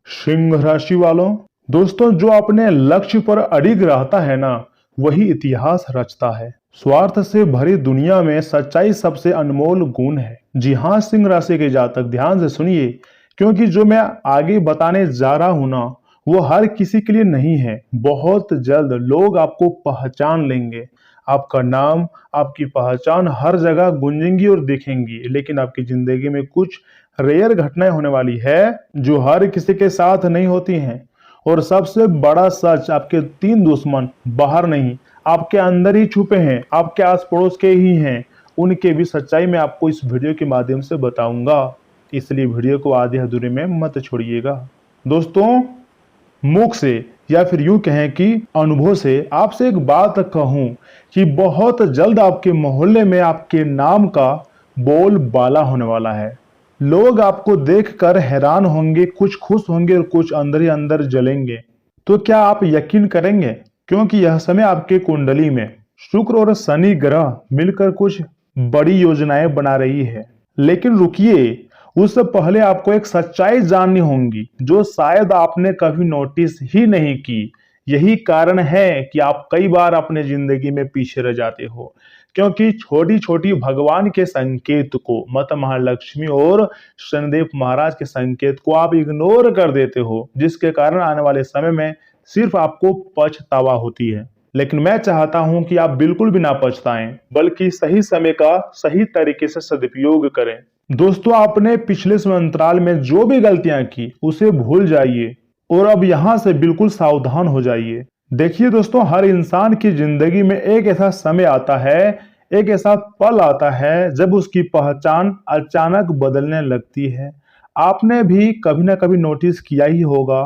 सिंह राशि वालों, दोस्तों जो अपने लक्ष्य पर अडिग रहता है ना, वही इतिहास रचता है। स्वार्थ से भरी दुनिया में सच्चाई सबसे अनमोल गुण है। जी हाँ सिंह राशि के जातक, ध्यान से सुनिए, क्योंकि जो मैं आगे बताने जा रहा हूं ना, वो हर किसी के लिए नहीं है। बहुत जल्द लोग आपको पहचान लेंगे। आपका नाम, आपकी पहचान हर जगह गूंजेंगी और दिखेंगी। लेकिन आपकी जिंदगी में कुछ रेयर घटनाएं होने वाली है जो हर किसी के साथ नहीं होती हैं। और सबसे बड़ा सच, आपके तीन दुश्मन बाहर नहीं, आपके अंदर ही छुपे हैं, आपके आस पड़ोस के ही हैं। उनके भी सच्चाई मैं आपको इस वीडियो के माध्यम से बताऊंगा, इसलिए वीडियो को आधे अधूरे में मत छोड़िएगा। दोस्तों, मुख से या फिर यूं कहें कि अनुभव से आपसे एक बात कहूं कि बहुत जल्द आपके मोहल्ले में आपके नाम का बोलबाला होने वाला है। लोग आपको देखकर हैरान होंगे, कुछ खुश होंगे और कुछ अंदर ही अंदर जलेंगे। तो क्या आप यकीन करेंगे? क्योंकि यह समय आपके कुंडली में शुक्र और शनि ग्रह मिलकर कुछ बड़ी योजनाएं बना रही है। लेकिन रुकिए, उससे पहले आपको एक सच्चाई जाननी होगी जो शायद आपने कभी नोटिस ही नहीं की। यही कारण है कि आप कई बार अपने जिंदगी में पीछे रह जाते हो, क्योंकि छोटी छोटी भगवान के संकेत को, माता महालक्ष्मी और शनिदेव महाराज के संकेत को आप इग्नोर कर देते हो, जिसके कारण आने वाले समय में सिर्फ आपको पछतावा होती है। लेकिन मैं चाहता हूं कि आप बिल्कुल भी ना पछताएं, बल्कि सही समय का सही तरीके से सदुपयोग करें। दोस्तों, आपने पिछले समय अंतराल में जो भी गलतियां की उसे भूल जाइए और अब यहां से बिल्कुल सावधान हो जाइए। देखिए दोस्तों, हर इंसान की जिंदगी में एक ऐसा समय आता है, एक ऐसा पल आता है जब उसकी पहचान अचानक बदलने लगती है। आपने भी कभी ना कभी नोटिस किया ही होगा,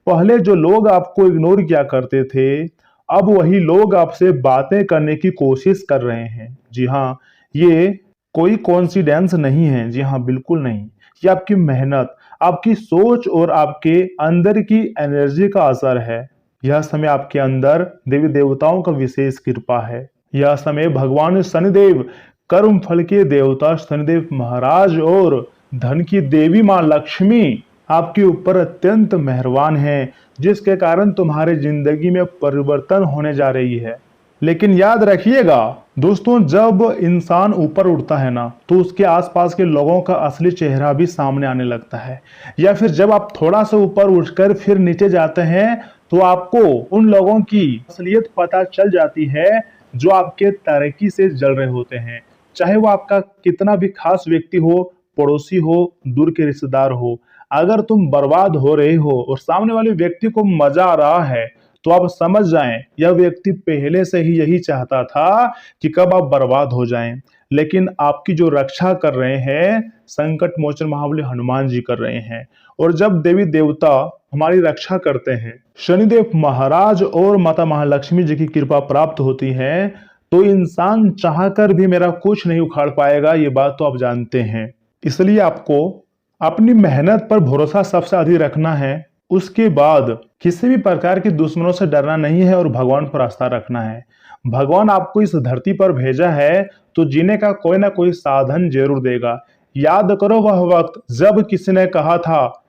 पहले जो लोग आपको इग्नोर किया करते थे, अब वही लोग आपसे बातें करने की कोशिश कर रहे हैं। जी हाँ, ये कोई कोइंसिडेंस नहीं है। जी हाँ, बिल्कुल नहीं। ये आपकी मेहनत, आपकी सोच और आपके अंदर की एनर्जी का असर है। यह समय आपके अंदर देवी देवताओं का विशेष कृपा है। यह समय भगवान शनिदेव, कर्म फल के देवता शनिदेव महाराज और धन की देवी मां लक्ष्मी आपके ऊपर अत्यंत मेहरबान है, जिसके कारण तुम्हारे जिंदगी में परिवर्तन होने जा रही है। लेकिन याद रखिएगा दोस्तों, जब इंसान ऊपर उठता है ना, तो उसके आसपास के लोगों का असली चेहरा भी सामने आने लगता है। या फिर जब आप थोड़ा सा ऊपर उठकर फिर नीचे जाते हैं, तो आपको उन लोगों की असलियत पता चल जाती है जो आपके तरक्की से जल रहे होते हैं। चाहे वो आपका कितना भी खास व्यक्ति हो, पड़ोसी हो, दूर के रिश्तेदार हो। अगर तुम बर्बाद हो रहे हो और सामने वाले व्यक्ति को मजा आ रहा है, तो आप समझ जाएं यह व्यक्ति पहले से ही यही चाहता था कि कब आप बर्बाद हो जाएं। लेकिन आपकी जो रक्षा कर रहे हैं, संकट मोचन महाबली हनुमान जी कर रहे हैं। और जब देवी देवता हमारी रक्षा करते हैं, शनिदेव महाराज और माता महालक्ष्मी जी की कृपा प्राप्त होती है, तो इंसान चाहकर भी मेरा कुछ नहीं उखाड़ पाएगा। ये बात तो आप जानते हैं। इसलिए आपको अपनी मेहनत पर भरोसा सबसे अधिक रखना है। उसके बाद किसी भी प्रकार के दुश्मनों से डरना नहीं है और भगवान पर आस्था रखना है। भगवान आपको इस धरती पर भेजा है तो जीने का कोई ना कोई साधन जरूर देगा। याद करो वह वक्त जब किसी ने कहा था,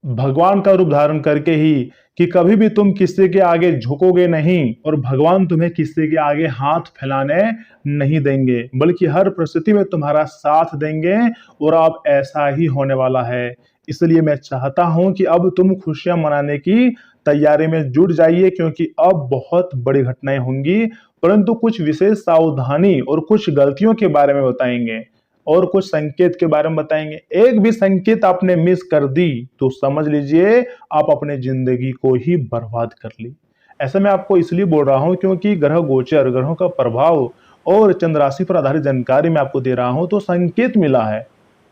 भगवान का रूप धारण करके ही, कि कभी भी तुम किसी के आगे झुकोगे नहीं और भगवान तुम्हें किसी के आगे हाथ फैलाने नहीं देंगे, बल्कि हर परिस्थिति में तुम्हारा साथ देंगे। और अब ऐसा ही होने वाला है। इसलिए मैं चाहता हूं कि अब तुम खुशियां मनाने की तैयारी में जुट जाइए, क्योंकि अब बहुत बड़ी घटनाएं होंगी। परंतु कुछ विशेष सावधानी और कुछ गलतियों के बारे में बताएंगे और कुछ संकेत के बारे में बताएंगे। एक भी संकेत आपने मिस कर दी तो समझ लीजिए आप अपने जिंदगी को ही बर्बाद कर ली। ऐसा मैं आपको इसलिए बोल रहा हूं क्योंकि ग्रह गोचर, ग्रहों का प्रभाव और चंद्र राशि पर आधारित जानकारी मैं आपको दे रहा हूं, तो संकेत मिला है।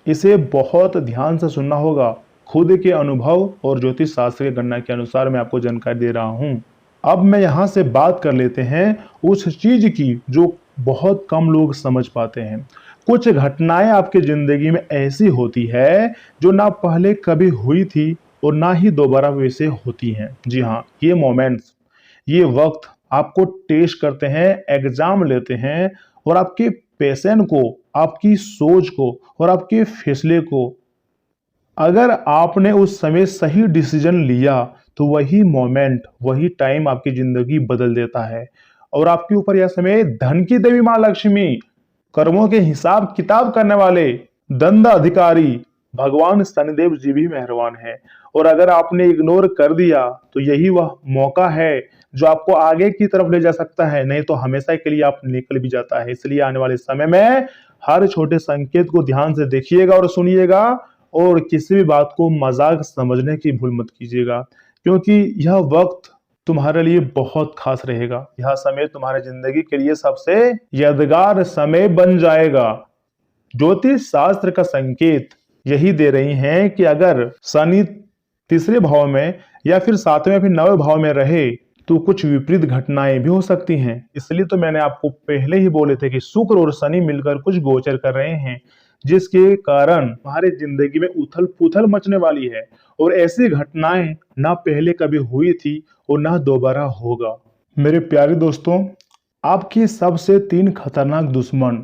इसे बहुत ध्यान से सुनना होगा। खुद के अनुभव और ज्योतिष शास्त्र की गणना के अनुसार मैं आपको जानकारी दे रहा हूं। अब मैं यहां से बात कर लेते हैं उस चीज की जो बहुत कम लोग समझ पाते हैं। कुछ घटनाएं आपकी जिंदगी में ऐसी होती है जो ना पहले कभी हुई थी और ना ही दोबारा वैसे होती हैं। जी हाँ, ये मोमेंट्स, ये वक्त आपको टेस्ट करते हैं, एग्जाम लेते हैं और आपके पैशन को, आपकी सोच को और आपके फैसले को अगर आपने उस समय सही डिसीजन लिया तो वही मोमेंट, वही टाइम आपकी जिंदगी बदल देता है। और आपके ऊपर यह समय धन की देवी मां लक्ष्मी, कर्मों के हिसाब किताब करने वाले दंड अधिकारी भगवान शनिदेव जी भी मेहरबान है। और अगर आपने इग्नोर कर दिया तो यही वह मौका है जो आपको आगे की तरफ ले जा सकता है, नहीं तो हमेशा के लिए आप निकल भी जाता है। इसलिए आने वाले समय में हर छोटे संकेत को ध्यान से देखिएगा और सुनिएगा, और किसी भी बात को मजाक समझने की भूल मत कीजिएगा, क्योंकि यह वक्त तुम्हारे लिए बहुत खास रहेगा। यह समय तुम्हारे जिंदगी के लिए सबसे यादगार समय बन जाएगा। ज्योतिष शास्त्र का संकेत यही दे रही हैं कि अगर शनि तीसरे भाव में या फिर सातवें या फिर नवे भाव में रहे तो कुछ विपरीत घटनाएं भी हो सकती हैं। इसलिए तो मैंने आपको पहले ही बोले थे कि शुक्र और शनि मिलकर कुछ गोचर कर रहे हैं, जिसके कारण हमारे जिंदगी में उथल पुथल मचने वाली है। और ऐसी घटनाएं ना पहले कभी हुई थी और ना दोबारा होगा। मेरे प्यारे दोस्तों, आपके सबसे 3 खतरनाक दुश्मन,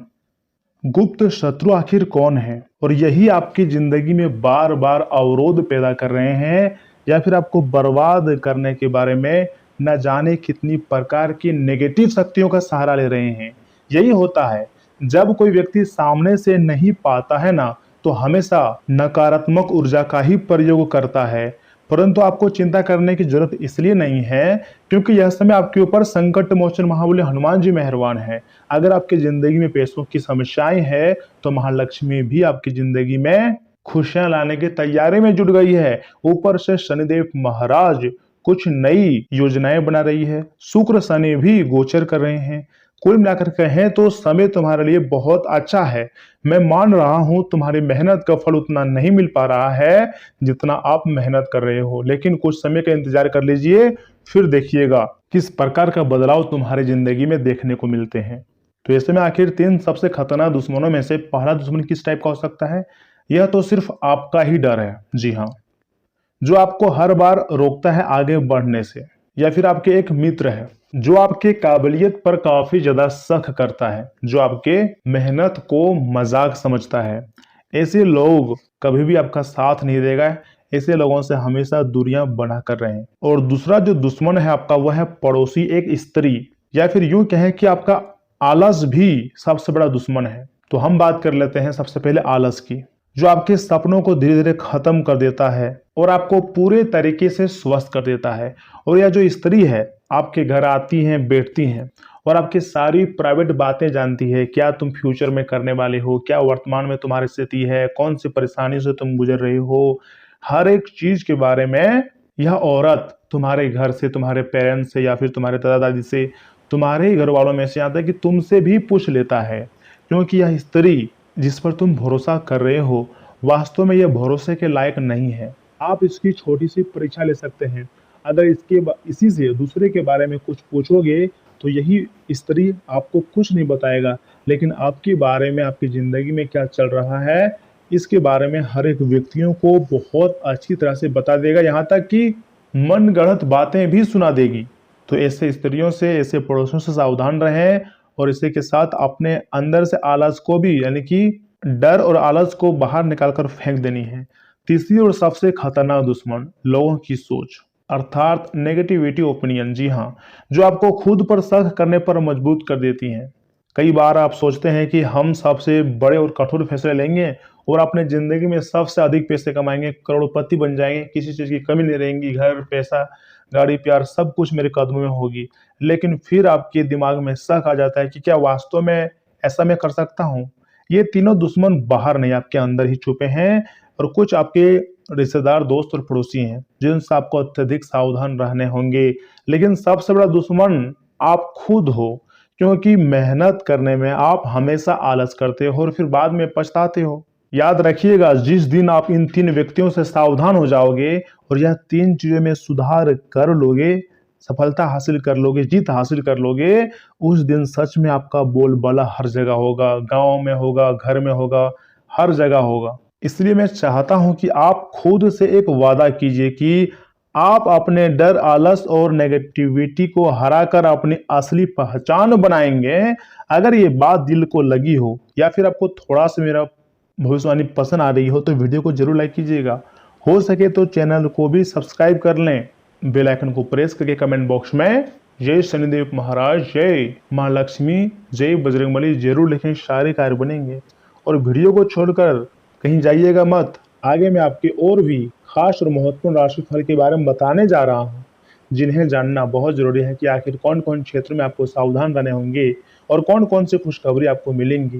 गुप्त शत्रु आखिर कौन है, और यही आपकी जिंदगी में बार बार अवरोध पैदा कर रहे हैं या फिर आपको बर्बाद करने के बारे में न जाने कितनी प्रकार की नेगेटिव शक्तियों का सहारा ले रहे हैं। यही होता है, जब कोई व्यक्ति सामने से नहीं पाता है ना, तो हमेशा नकारात्मक ऊर्जा का ही प्रयोग करता है। परंतु आपको चिंता करने की जरूरत इसलिए नहीं है क्योंकि यह समय आपके ऊपर संकट मोचन महाबली हनुमान जी मेहरबान है। अगर आपकी जिंदगी में पैसों की समस्याएं है तो महालक्ष्मी भी आपकी जिंदगी में खुशियां लाने की तैयारी में जुट गई है। ऊपर से शनिदेव महाराज कुछ नई योजनाएं बना रही है, शुक्र शनि भी गोचर कर रहे हैं। कुल मिलाकर कहें तो समय तुम्हारे लिए बहुत अच्छा है। मैं मान रहा हूं तुम्हारी मेहनत का फल उतना नहीं मिल पा रहा है जितना आप मेहनत कर रहे हो, लेकिन कुछ समय का इंतजार कर लीजिए, फिर देखिएगा किस प्रकार का बदलाव तुम्हारी जिंदगी में देखने को मिलते हैं। तो ऐसे में आखिर 3 सबसे खतरनाक दुश्मनों में से पहला दुश्मन किस टाइप का हो सकता है? यह तो सिर्फ आपका ही डर है। जी हाँ, जो आपको हर बार रोकता है आगे बढ़ने से, या फिर आपके एक मित्र है जो आपके काबिलियत पर काफी ज्यादा शक करता है, जो आपके मेहनत को मजाक समझता है। ऐसे लोग कभी भी आपका साथ नहीं देगा। ऐसे लोगों से हमेशा दूरियां बना कर रहें। और दूसरा जो दुश्मन है आपका, वह है पड़ोसी, एक स्त्री, या फिर यूं कहें कि आपका आलस भी सबसे बड़ा दुश्मन है। तो हम बात कर लेते हैं सबसे पहले आलस की, जो आपके सपनों को धीरे धीरे खत्म कर देता है और आपको पूरे तरीके से स्वस्थ कर देता है। और यह जो स्त्री है आपके घर आती हैं, बैठती हैं और आपकी सारी प्राइवेट बातें जानती है। क्या तुम फ्यूचर में करने वाले हो, क्या वर्तमान में तुम्हारी स्थिति है, कौन सी परेशानी से तुम गुजर रहे हो, हर एक चीज के बारे में यह औरत तुम्हारे घर से, तुम्हारे पेरेंट्स से या फिर तुम्हारे दादा दादी से, तुम्हारे ही घर वालों में से आता है कि तुमसे भी पूछ लेता है। क्योंकि यह स्त्री जिस पर तुम भरोसा कर रहे हो वास्तव में यह भरोसे के लायक नहीं है। आप इसकी छोटी सी परीक्षा ले सकते हैं। अगर इसी से दूसरे के बारे में कुछ पूछोगे तो यही स्त्री आपको कुछ नहीं बताएगा, लेकिन आपके बारे में, आपकी जिंदगी में क्या चल रहा है इसके बारे में हर एक व्यक्तियों को बहुत अच्छी तरह से बता देगा, यहाँ तक कि मनगढ़ंत बातें भी सुना देगी। तो ऐसे स्त्रियों से, ऐसे पड़ोसियों से सावधान रहें। और इसी के साथ अपने अंदर से आलस को भी, यानी कि डर और आलस को बाहर निकालकर फेंक देनी है। तीसरी और सबसे खतरनाक दुश्मन, लोगों की सोच, अर्थात नेगेटिविटी ओपिनियन। जी हाँ, जो आपको खुद पर शक करने पर मजबूर कर देती हैं। कई बार आप सोचते हैं कि हम सबसे बड़े और कठोर फैसले लेंगे और अपने जिंदगी में सबसे अधिक पैसे कमाएंगे, करोड़पति बन जाएंगे, किसी चीज की कमी नहीं रहेगी, घर, पैसा, गाड़ी, प्यार सब कुछ मेरे कदमों में होगी। लेकिन फिर आपके दिमाग में शक आ जाता है कि क्या वास्तव में ऐसा मैं कर सकता हूँ? ये तीनों दुश्मन बाहर नहीं, आपके अंदर ही छुपे हैं। और कुछ आपके रिश्तेदार, दोस्त और पड़ोसी हैं जिनसे आपको अत्यधिक सावधान रहने होंगे। लेकिन सबसे बड़ा दुश्मन आप खुद हो, क्योंकि मेहनत करने में आप हमेशा आलस करते हो और फिर बाद में पछताते हो। याद रखिएगा, जिस दिन आप इन 3 व्यक्तियों से सावधान हो जाओगे और यह 3 चीजों में सुधार कर लोगे, सफलता हासिल कर लोगे, जीत हासिल कर लोगे, उस दिन सच में आपका बोलबाला हर जगह होगा, गांव में होगा, घर में होगा, हर जगह होगा। इसलिए मैं चाहता हूं कि आप खुद से एक वादा कीजिए कि आप अपने डर, आलस और नेगेटिविटी को हराकर अपनी असली पहचान बनाएंगे। अगर ये बात दिल को लगी हो या फिर आपको थोड़ा सा मेरा भविष्यवाणी पसंद आ रही हो तो वीडियो को जरूर लाइक कीजिएगा। हो सके तो चैनल को भी सब्सक्राइब कर लें। बेल आइकन को प्रेस करके कमेंट बॉक्स में जय शनिदेव महाराज, जय माँ लक्ष्मी, जय बजरंगबली जरूर लिखें, सारे कार्य बनेंगे। और वीडियो को छोड़कर कहीं जाइएगा मत। आगे मैं आपके और भी खास और महत्वपूर्ण राशिफल के बारे में बताने जा रहा हूँ, जिन्हें जानना बहुत जरूरी है कि आखिर कौन कौन क्षेत्र में आपको सावधान रहने होंगे और कौन कौन सी खुशखबरी आपको मिलेंगी,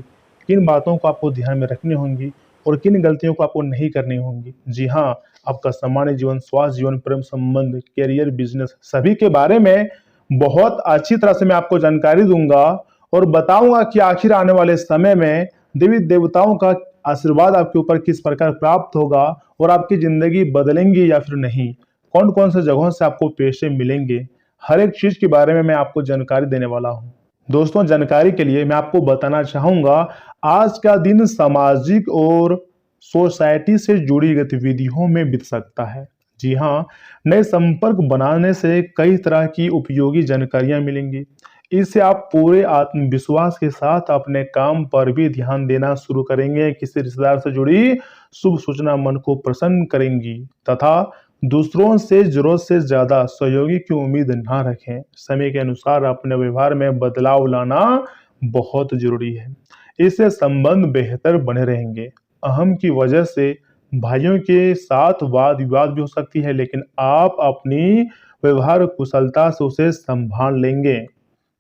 किन बातों को आपको ध्यान में रखनी होंगी और किन गलतियों को आपको नहीं करनी होंगी। जी हाँ, आपका सामान्य जीवन, स्वास्थ्य जीवन, प्रेम संबंध, करियर, बिजनेस सभी के बारे में बहुत अच्छी तरह से मैं आपको जानकारी दूंगा और बताऊंगा कि आखिर आने वाले समय में देवी देवताओं का आशीर्वाद आपके ऊपर किस प्रकार प्राप्त होगा और आपकी जिंदगी बदलेंगी या फिर नहीं, कौन कौन से जगहों से आपको पैसे मिलेंगे, हर एक चीज के बारे में मैं आपको जानकारी देने वाला हूँ। दोस्तों, जानकारी के लिए मैं आपको बताना चाहूंगा, आज का दिन सामाजिक और सोसाइटी से जुड़ी गतिविधियों में बीत सकता है। जी हाँ, नए संपर्क बनाने से कई तरह की उपयोगी जानकारियां मिलेंगी। इससे आप पूरे आत्मविश्वास के साथ अपने काम पर भी ध्यान देना शुरू करेंगे। किसी रिश्तेदार से जुड़ी शुभ सूचना मन को प्रसन्न करेंगी तथा दूसरों से जरूरत से ज्यादा सहयोगी की उम्मीद ना रखें। समय के अनुसार अपने व्यवहार में बदलाव लाना बहुत जरूरी है। इससे संबंध बेहतर बने रहेंगे। अहम की वजह से भाइयों के साथ वाद विवाद भी हो सकती है, लेकिन आप अपनी व्यवहार कुशलता से उसे संभाल लेंगे।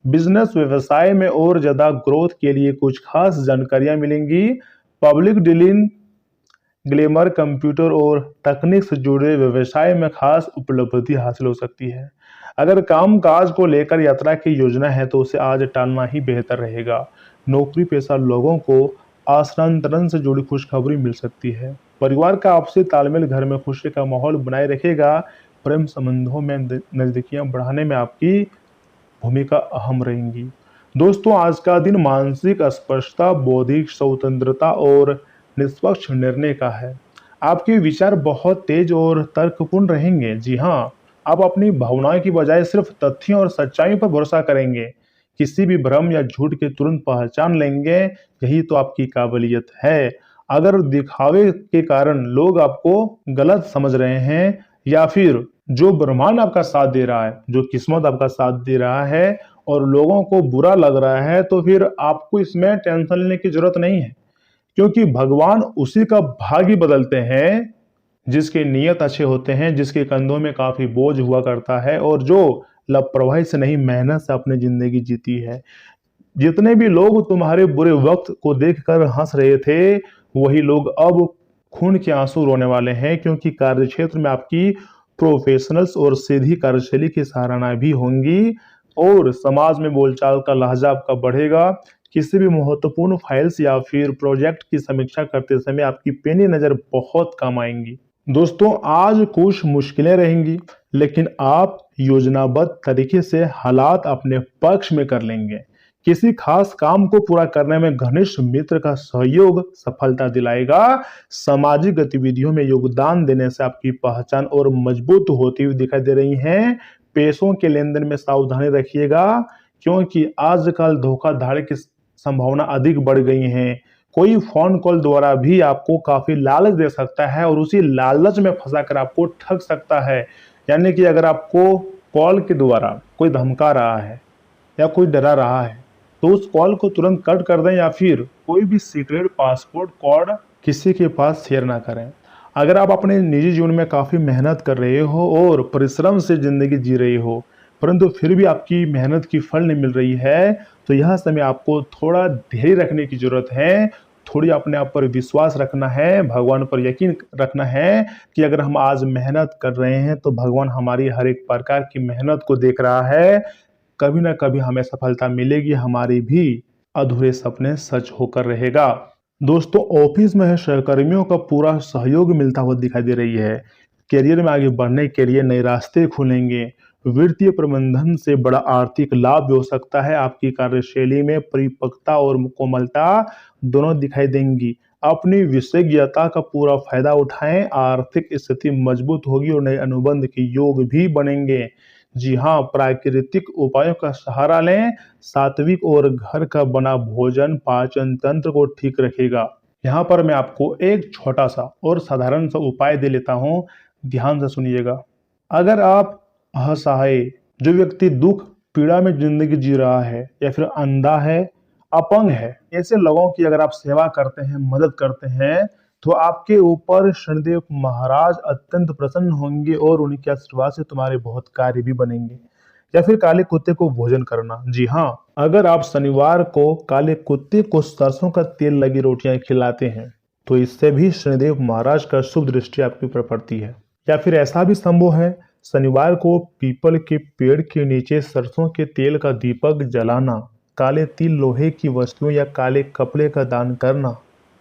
बिजनेस व्यवसाय में और ज्यादा ग्रोथ के लिए कुछ खास जानकारियां मिलेंगी। पब्लिक डीलिंग, ग्लैमर, कंप्यूटर और तकनीक से जुड़े व्यवसाय में खास उपलब्धि हासिल हो सकती है। अगर काम काज को लेकर यात्रा की योजना है तो उसे आज टालना ही बेहतर रहेगा। नौकरी पेशा लोगों को स्थानांतरण से जुड़ी खुशखबरी मिल सकती है। परिवार का आपसी तालमेल घर में खुशी का माहौल बनाए रखेगा। प्रेम संबंधों में नजदीकियां बढ़ाने में आपकी भूमिका अहम रहेंगी। दोस्तों, आज का दिन मानसिक स्पष्टता, बौद्धिक स्वतंत्रता और निष्पक्ष निर्णय का है। आपके विचार बहुत तेज और तर्कपूर्ण रहेंगे। जी हाँ, आप अपनी भावनाओं की बजाय सिर्फ तथ्यों और सच्चाई पर भरोसा करेंगे। किसी भी भ्रम या झूठ के तुरंत पहचान लेंगे। यही तो आपकी काबिलियत है। अगर दिखावे के कारण लोग आपको गलत समझ रहे हैं या फिर जो ब्रह्मांड आपका साथ दे रहा है, जो किस्मत आपका साथ दे रहा है और लोगों को बुरा लग रहा है, तो फिर आपको इसमें टेंशन लेने की जरूरत नहीं है, क्योंकि भगवान उसी का भाग्य बदलते हैं जिसके नियत अच्छे होते हैं, जिसके कंधों में काफी बोझ हुआ करता है और जो लापरवाही से नहीं मेहनत से अपनी जिंदगी जीती है। जितने भी लोग तुम्हारे बुरे वक्त को देखकर हंस रहे थे, वही लोग अब खून के आंसू रोने वाले हैं, क्योंकि कार्यक्षेत्र में आपकी प्रोफेशनल्स और सीधी कार्यशैली की सराहना भी होंगी और समाज में बोलचाल का लहजा आपका बढ़ेगा। किसी भी महत्वपूर्ण फाइल्स या फिर प्रोजेक्ट की समीक्षा करते समय आपकी पैनी नजर बहुत काम आएंगी। दोस्तों, आज कुछ मुश्किलें रहेंगी, लेकिन आप योजनाबद्ध तरीके से हालात अपने पक्ष में कर लेंगे। किसी खास काम को पूरा करने में घनिष्ठ मित्र का सहयोग सफलता दिलाएगा। सामाजिक गतिविधियों में योगदान देने से आपकी पहचान और मजबूत होती हुई दिखाई दे रही है। पैसों के लेन देन में सावधानी रखिएगा, क्योंकि आजकल धोखाधड़ी की संभावना अधिक बढ़ गई है। कोई फोन कॉल द्वारा भी आपको काफी लालच दे सकता है और उसी लालच में फंसाकर आपको ठग सकता है। यानी कि अगर आपको कॉल के द्वारा कोई धमका रहा है या कोई डरा रहा है, तो उस कॉल को तुरंत कट कर दें या फिर कोई भी सीक्रेट पासवर्ड कोड किसी के पास शेयर ना करें। अगर आप अपने निजी जीवन में काफ़ी मेहनत कर रहे हो और परिश्रम से ज़िंदगी जी रहे हो, परंतु फिर भी आपकी मेहनत की फल नहीं मिल रही है, तो यह समय आपको थोड़ा धैर्य रखने की ज़रूरत है। थोड़ी अपने आप पर विश्वास रखना है, भगवान पर यकीन रखना है कि अगर हम आज मेहनत कर रहे हैं तो भगवान हमारी हर एक प्रकार की मेहनत को देख रहा है। कभी ना कभी हमें सफलता मिलेगी, हमारी भी अधूरे सपने सच होकर रहेगा। दोस्तों, ऑफिस में सहकर्मियों का पूरा सहयोग मिलता हुआ दिखाई दे रही है। करियर में आगे बढ़ने के लिए नए रास्ते खुलेंगे। वित्तीय प्रबंधन से बड़ा आर्थिक लाभ भी हो सकता है। आपकी कार्यशैली में परिपक्वता और कोमलता दोनों दिखाई देंगी। अपनी विशेषज्ञता का पूरा फायदा उठाएं। आर्थिक स्थिति मजबूत होगी और नए अनुबंध के योग भी बनेंगे। जी हाँ, प्राकृतिक उपायों का सहारा लें। सात्विक और घर का बना भोजन पाचन तंत्र को ठीक रखेगा। यहाँ पर मैं आपको एक छोटा सा और साधारण सा उपाय दे लेता हूँ, ध्यान से सुनिएगा। अगर आप असहाय, जो व्यक्ति दुख पीड़ा में जिंदगी जी रहा है या फिर अंधा है, अपंग है, ऐसे लोगों की अगर आप सेवा करते हैं, मदद करते हैं, तो आपके ऊपर शनिदेव महाराज अत्यंत प्रसन्न होंगे और उनके आशीर्वाद से तुम्हारे बहुत कार्य भी बनेंगे। या फिर काले कुत्ते को भोजन करना। जी हाँ, अगर आप शनिवार को काले कुत्ते को सरसों का तेल लगी रोटियां खिलाते हैं तो इससे भी शनिदेव महाराज का शुभ दृष्टि आपके ऊपर पड़ती है। या फिर ऐसा भी संभव है, शनिवार को पीपल के पेड़ के नीचे सरसों के तेल का दीपक जलाना, काले तिल, लोहे की वस्तुएं या काले कपड़े का दान करना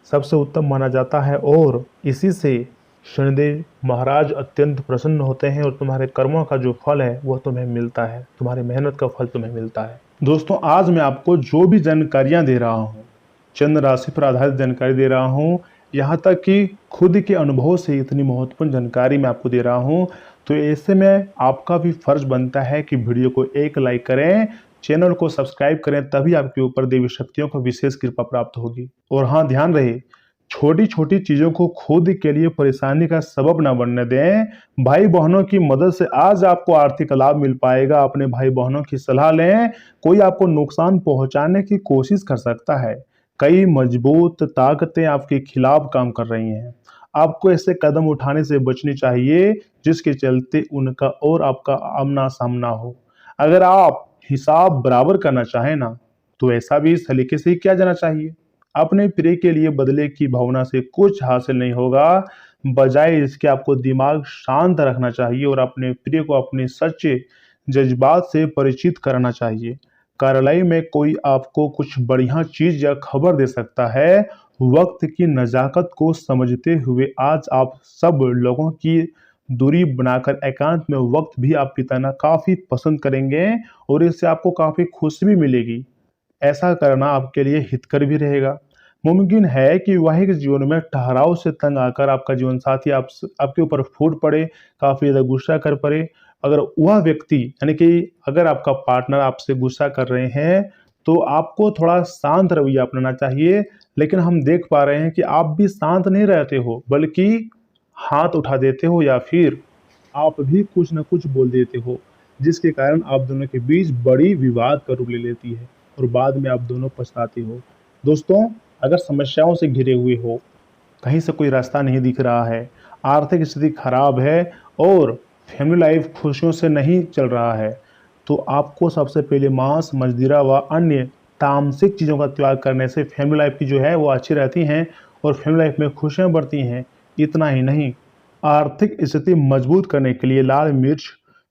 सबसे उत्तम माना जाता है और इसी से शनिदेव महाराज अत्यंत प्रसन्न होते हैं और तुम्हारे कर्मों का जो फल है वो तुम्हें मिलता है, तुम्हारी मेहनत का फल तुम्हें मिलता है। दोस्तों, आज मैं आपको जो भी जानकारियां दे रहा हूँ, चंद्र राशि पर आधारित जानकारी दे रहा हूँ, यहाँ तक कि खुद के अनुभव से इतनी महत्वपूर्ण जानकारी मैं आपको दे रहा हूँ, तो ऐसे में आपका भी फर्ज बनता है कि वीडियो को एक लाइक करें, चैनल को सब्सक्राइब करें, तभी आपके ऊपर देवी शक्तियों को विशेष कृपा प्राप्त होगी। और हाँ, ध्यान रहे, छोटी छोटी चीजों को खुद के लिए परेशानी का सबब न बनने दें। भाई बहनों की मदद से आज आपको आर्थिक लाभ मिल पाएगा। अपने भाई बहनों की सलाह लें, कोई आपको नुकसान पहुंचाने की कोशिश कर सकता है। कई मजबूत ताकतें आपके खिलाफ काम कर रही हैं। आपको ऐसे कदम उठाने से बचनी चाहिए जिसके चलते उनका और आपका आमना सामना हो। अगर आप हिसाब बराबर करना चाहें ना, तो ऐसा भी इस सलीके से ही किया जाना चाहिए। अपने प्रिय के लिए बदले की भावना से कुछ हासिल नहीं होगा, बजाय इसके आपको दिमाग शांत रखना चाहिए और अपने प्रिय को अपने सच्चे जज्बात से परिचित कराना चाहिए। कार्यालय में कोई आपको कुछ बढ़िया चीज या खबर दे सकता है। वक्त की नजाकत को समझते हुए आज आप सब लोगों की दूरी बनाकर एकांत में वक्त भी आप बिताना काफी पसंद करेंगे और इससे आपको काफी खुशी भी मिलेगी। ऐसा करना आपके लिए हितकर भी रहेगा। मुमकिन है कि वैवाहिक जीवन में ठहराव से तंग आकर आपका जीवन साथी आपके ऊपर फूट पड़े, काफी ज्यादा गुस्सा कर पड़े। अगर वह व्यक्ति यानी कि अगर आपका पार्टनर आपसे गुस्सा कर रहे हैं तो आपको थोड़ा शांत रवैया अपनाना चाहिए। लेकिन हम देख पा रहे हैं कि आप भी शांत नहीं रहते हो, बल्कि हाथ उठा देते हो या फिर आप भी कुछ ना कुछ बोल देते हो, जिसके कारण आप दोनों के बीच बड़ी विवाद का रूप ले लेती है और बाद में आप दोनों पछताते हो। दोस्तों, अगर समस्याओं से घिरे हुए हो, कहीं से कोई रास्ता नहीं दिख रहा है, आर्थिक स्थिति खराब है और फैमिली लाइफ खुशियों से नहीं चल रहा है, तो आपको सबसे पहले मांस, मदिरा व अन्य तामसिक चीज़ों का त्याग करने से फैमिली लाइफ की जो है वो अच्छी रहती हैं और फैमिली लाइफ में खुशियाँ बढ़ती हैं। इतना ही नहीं, आर्थिक स्थिति मजबूत करने के लिए लाल मिर्च,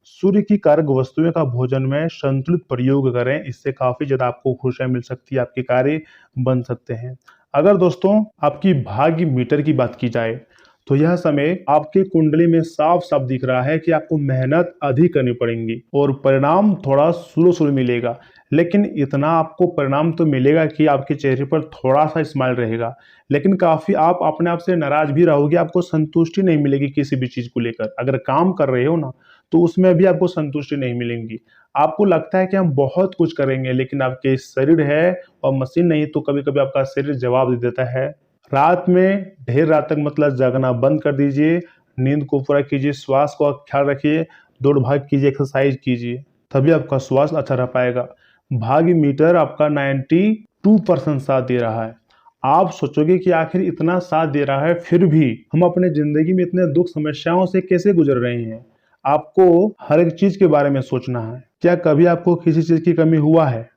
सूर्य की कारक वस्तुएं का भोजन में संतुलित प्रयोग करें। इससे काफी ज्यादा आपको खुशियां मिल सकती है, आपके कार्य बन सकते हैं। अगर दोस्तों आपकी भाग्य मीटर की बात की जाए तो यह समय आपकी कुंडली में साफ साफ दिख रहा है कि आपको मेहनत अधिक करनी पड़ेगी और परिणाम थोड़ा शुरू शुरू मिलेगा। लेकिन इतना आपको परिणाम तो मिलेगा कि आपके चेहरे पर थोड़ा सा स्माइल रहेगा, लेकिन काफी आप अपने आप से नाराज भी रहोगे। आपको संतुष्टि नहीं मिलेगी किसी भी चीज को लेकर। अगर काम कर रहे हो ना, तो उसमें भी आपको संतुष्टि नहीं मिलेगी। आपको लगता है कि हम बहुत कुछ करेंगे, लेकिन आपके शरीर है और मशीन नहीं, तो कभी कभी आपका शरीर जवाब दे देता है। रात में ढेर रात तक मतलब जगना बंद कर दीजिए, नींद को पूरा कीजिए, स्वास्थ्य को ख्याल रखिए, दौड़ भाग कीजिए, एक्सरसाइज कीजिए, तभी आपका स्वास्थ्य अच्छा रह पाएगा। भाग्य मीटर आपका 92% साथ दे रहा है। आप सोचोगे कि आखिर इतना साथ दे रहा है, फिर भी हम अपने जिंदगी में इतने दुख समस्याओं से कैसे गुजर रहे हैं। आपको हर एक चीज के बारे में सोचना है। क्या कभी आपको किसी चीज की कमी हुआ है?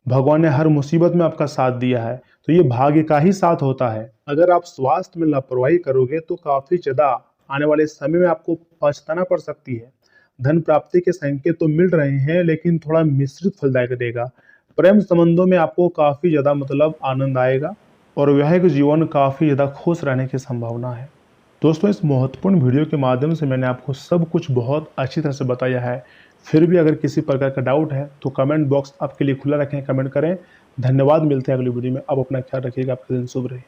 भगवान ने हर मुसीबत में आपका साथ दिया है, तो ये भाग्य का ही साथ होता है। अगर आप स्वास्थ्य में लापरवाही करोगे तो काफी ज्यादा आने वाले समय में आपको पछताना पड़ सकती है। धन प्राप्ति के संकेत तो मिल रहे हैं, लेकिन थोड़ा मिश्रित फलदायक रहेगा। प्रेम संबंधों में आपको काफी ज्यादा मतलब आनंद आएगा और वैवाहिक जीवन काफी ज्यादा खुश रहने की संभावना है। दोस्तों, इस महत्वपूर्ण वीडियो के माध्यम से मैंने आपको सब कुछ बहुत अच्छी तरह से बताया है। फिर भी अगर किसी प्रकार का डाउट है तो कमेंट बॉक्स आपके लिए खुला रखें, कमेंट करें। धन्यवाद, मिलते हैं अगली वीडियो में। अब अपना ख्याल रखिएगा, आपका दिन शुभ रहे।